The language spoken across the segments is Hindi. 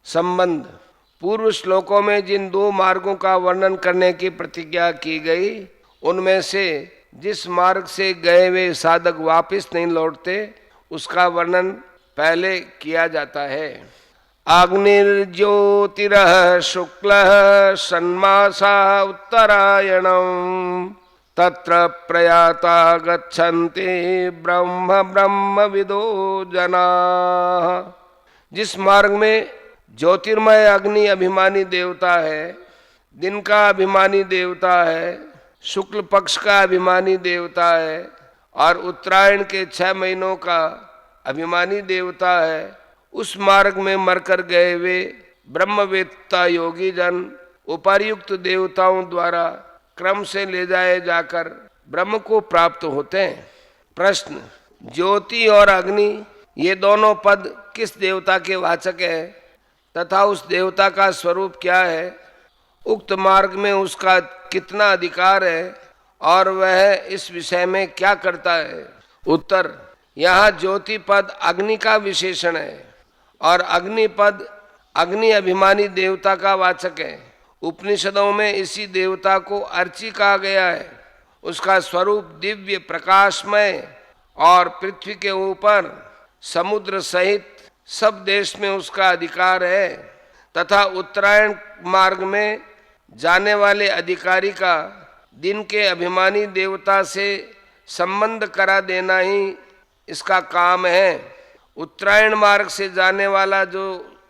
संबंध। पूर्व श्लोकों में जिन दो मार्गों का वर्णन करने की प्रतिज्ञा की गई, उनमें से जिस मार्ग से गए वे साधक वापस नहीं लौटते, उसका वर्णन पहले किया जाता है। अग्निर्ज्योतिरः शुक्लः षण्मासा उत्तरायणम् तत्र प्रयाता गच्छन्ति ब्रह्म ब्रह्मविदो जनाः। जिस मार्ग में ज्योतिर्मय अग्नि अभिमानी देवता है, दिन का अभिमानी देवता है, शुक्ल पक्ष का अभिमानी देवता है और उत्तरायण के 6 महीनों का अभिमानी देवता है, उस मार्ग में मरकर गए वे ब्रह्मवेत्ता योगी जन उपर्युक्त देवताओं द्वारा क्रम से ले जाए जाकर ब्रह्म को प्राप्त होते हैं। प्रश्न। ज्योति और अग्नि ये दोनों पद किस देवता के वाचक है तथा उस देवता का स्वरूप क्या है? उक्त मार्ग में उसका कितना अधिकार है और वह इस विषय में क्या करता है? उत्तर। यहाँ ज्योति पद अग्नि का विशेषण है और अग्नि पद अग्नि अभिमानी देवता का वाचक है। उपनिषदों में इसी देवता को अर्ची कहा गया है। उसका स्वरूप दिव्य प्रकाशमय और पृथ्वी के ऊपर समुद्र सहित सब देश में उसका अधिकार है तथा उत्तरायण मार्ग में जाने वाले अधिकारी का दिन के अभिमानी देवता से संबंध करा देना ही इसका काम है। उत्तरायण मार्ग से जाने वाला जो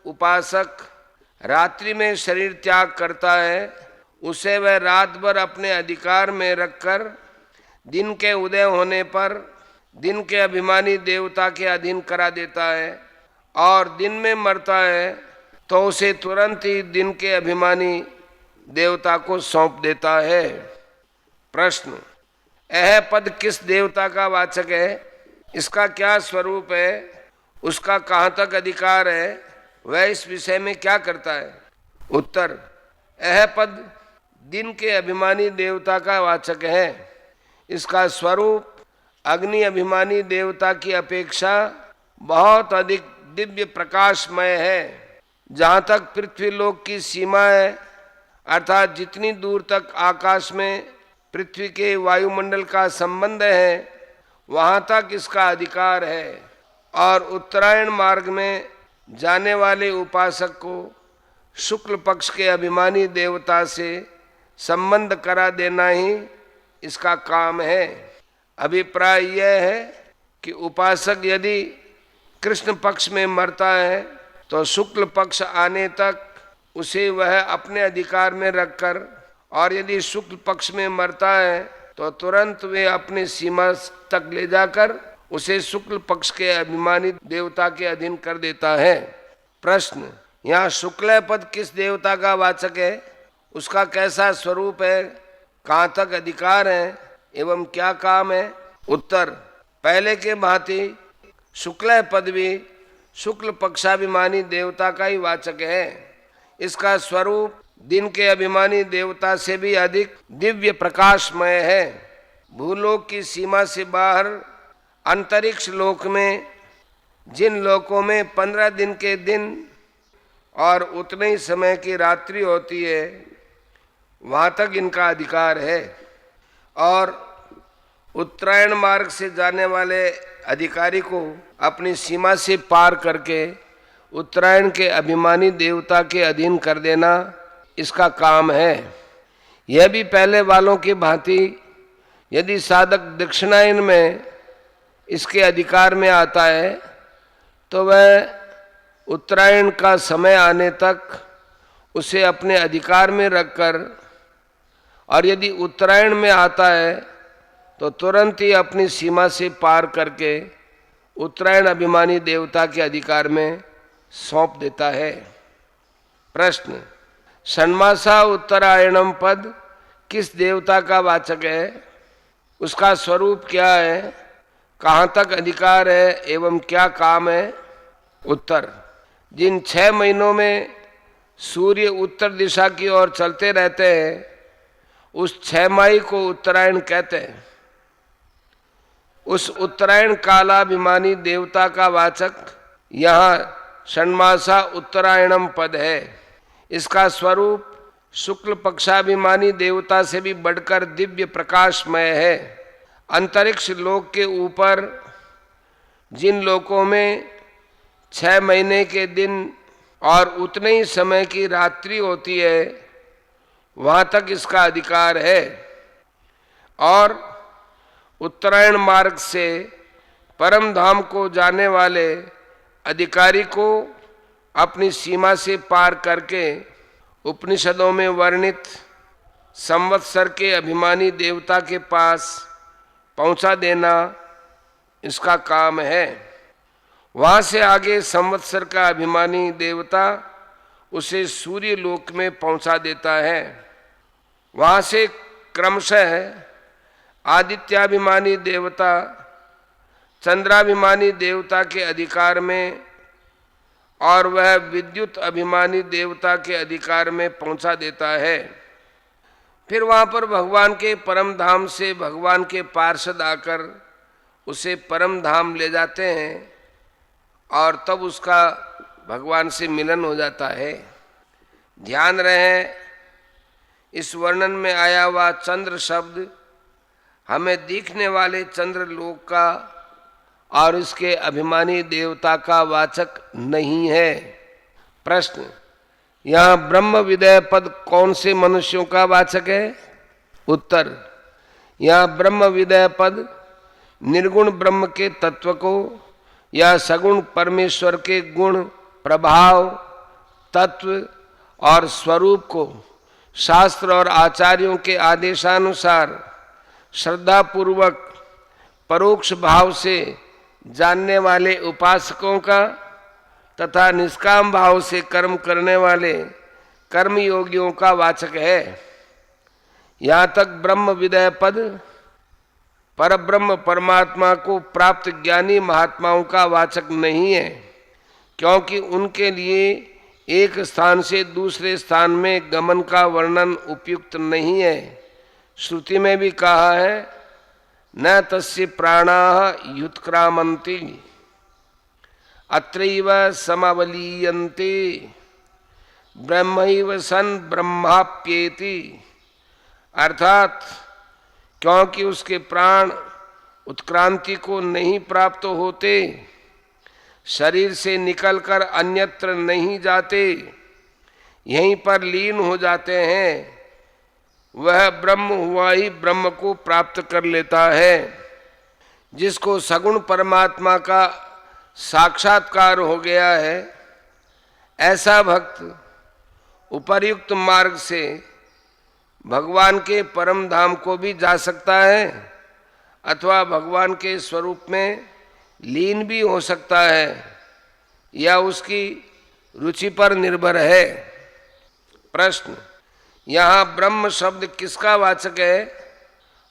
उपासक रात्रि में शरीर त्याग करता है, उसे वह रात भर अपने अधिकार में रखकर दिन के उदय होने पर दिन के अभिमानी देवता के अधीन करा देता है और दिन में मरता है तो उसे तुरंत ही दिन के अभिमानी देवता को सौंप देता है। प्रश्न। यह पद किस देवता का वाचक है? इसका क्या स्वरूप है? उसका कहाँ तक अधिकार है? वह इस विषय में क्या करता है? उत्तर। यह पद दिन के अभिमानी देवता का वाचक है। इसका स्वरूप अग्नि अभिमानी देवता की अपेक्षा बहुत अधिक दिव्य प्रकाशमय है। जहाँ तक पृथ्वी लोक की सीमा है, अर्थात जितनी दूर तक आकाश में पृथ्वी के वायुमंडल का संबंध है, वहाँ तक इसका अधिकार है और उत्तरायण मार्ग में जाने वाले उपासक को शुक्ल पक्ष के अभिमानी देवता से संबंध करा देना ही इसका काम है। अभिप्राय यह है कि उपासक यदि कृष्ण पक्ष में मरता है तो शुक्ल पक्ष आने तक उसे वह अपने अधिकार में रखकर, और यदि शुक्ल पक्ष में मरता है तो तुरंत वे अपनी सीमा तक ले जाकर उसे शुक्ल पक्ष के अभिमानी देवता के अधीन कर देता है। प्रश्न। यहाँ शुक्ल पद किस देवता का वाचक है? उसका कैसा स्वरूप है? कहाँ तक अधिकार है एवं क्या काम है? उत्तर। पहले के भांति शुक्ल पद भी शुक्ल पक्षाभिमानी देवता का ही वाचक है। इसका स्वरूप दिन के अभिमानी देवता से भी अधिक दिव्य प्रकाशमय है। भूलोक की सीमा से बाहर अंतरिक्ष लोक में जिन लोकों में 15 दिन के दिन और उतने ही समय की रात्रि होती है, वहाँ तक इनका अधिकार है। और उत्तरायण मार्ग से जाने वाले अधिकारी को अपनी सीमा से पार करके उत्तरायण के अभिमानी देवता के अधीन कर देना इसका काम है। यह भी पहले वालों की भांति यदि साधक दक्षिणायन में इसके अधिकार में आता है तो वह उत्तरायण का समय आने तक उसे अपने अधिकार में रखकर, और यदि उत्तरायण में आता है तो तुरंत ही अपनी सीमा से पार करके उत्तरायण अभिमानी देवता के अधिकार में सौंप देता है। प्रश्न। षण्मासा उत्तरायणम पद किस देवता का वाचक है? उसका स्वरूप क्या है? कहाँ तक अधिकार है एवं क्या काम है? उत्तर। जिन 6 महीनों में सूर्य उत्तर दिशा की ओर चलते रहते हैं, उस 6 माही को उत्तरायण कहते हैं। उस उत्तरायण कालाभिमानी देवता का वाचक यहाँ षण्मासा उत्तरायणम पद है। इसका स्वरूप शुक्ल पक्षाभिमानी देवता से भी बढ़कर दिव्य प्रकाशमय है। अंतरिक्ष लोक के ऊपर जिन लोकों में 6 महीने के दिन और उतने ही समय की रात्रि होती है, वहाँ तक इसका अधिकार है। और उत्तरायण मार्ग से परम धाम को जाने वाले अधिकारी को अपनी सीमा से पार करके उपनिषदों में वर्णित संवत्सर के अभिमानी देवता के पास पहुंचा देना इसका काम है। वहां से आगे संवत्सर का अभिमानी देवता उसे सूर्य लोक में पहुंचा देता है। वहां से क्रमशः आदित्याभिमानी देवता चंद्राभिमानी देवता के अधिकार में और वह विद्युत अभिमानी देवता के अधिकार में पहुंचा देता है। फिर वहां पर भगवान के परम धाम से भगवान के पार्षद आकर उसे परम धाम ले जाते हैं और तब उसका भगवान से मिलन हो जाता है। ध्यान रहे, इस वर्णन में आया हुआ चंद्र शब्द हमें दिखने वाले चंद्र लोक का और इसके अभिमानी देवता का वाचक नहीं है। प्रश्न, यहाँ ब्रह्म विदय पद कौन से मनुष्यों का वाचक है? उत्तर, यहाँ ब्रह्म विदय पद निर्गुण ब्रह्म के तत्व को या सगुण परमेश्वर के गुण, प्रभाव, तत्व और स्वरूप को शास्त्र और आचार्यों के आदेशानुसार श्रद्धापूर्वक परोक्ष भाव से जानने वाले उपासकों का तथा निष्काम भाव से कर्म करने वाले कर्मयोगियों का वाचक है। यहाँ तक ब्रह्म विदय पद परब्रह्म परमात्मा को प्राप्त ज्ञानी महात्माओं का वाचक नहीं है, क्योंकि उनके लिए एक स्थान से दूसरे स्थान में गमन का वर्णन उपयुक्त नहीं है। श्रुति में भी कहा है, न तस्य प्राणाः युत्क्रामन्ति अत्रैव समवलीयन्ते ब्रह्मैव सन् ब्रह्माप्येति। अर्थात क्योंकि उसके प्राण उत्क्रांति को नहीं प्राप्त होते, शरीर से निकलकर अन्यत्र नहीं जाते, यहीं पर लीन हो जाते हैं, वह ब्रह्म हुआ ही ब्रह्म को प्राप्त कर लेता है। जिसको सगुण परमात्मा का साक्षात्कार हो गया है, ऐसा भक्त उपर्युक्त मार्ग से भगवान के परम धाम को भी जा सकता है अथवा भगवान के स्वरूप में लीन भी हो सकता है, या उसकी रुचि पर निर्भर है। प्रश्न, यहाँ ब्रह्म शब्द किसका वाचक है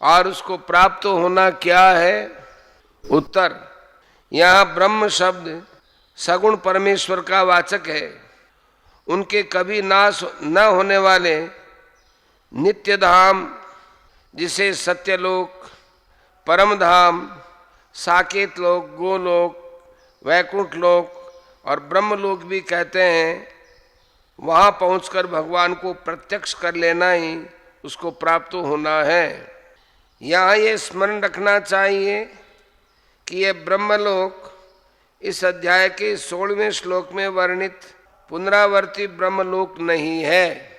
और उसको प्राप्त होना क्या है? उत्तर, यहाँ ब्रह्म शब्द सगुण परमेश्वर का वाचक है। उनके कभी नाश न होने वाले नित्य धाम, जिसे सत्यलोक, परम धाम, साकेत लोक, गोलोक, वैकुंठ लोक और ब्रह्मलोक भी कहते हैं, वहाँ पहुंचकर भगवान को प्रत्यक्ष कर लेना ही उसको प्राप्त होना है। यहाँ ये स्मरण रखना चाहिए कि ये ब्रह्मलोक इस अध्याय के 16वें श्लोक में वर्णित पुनरावर्ती ब्रह्मलोक नहीं है।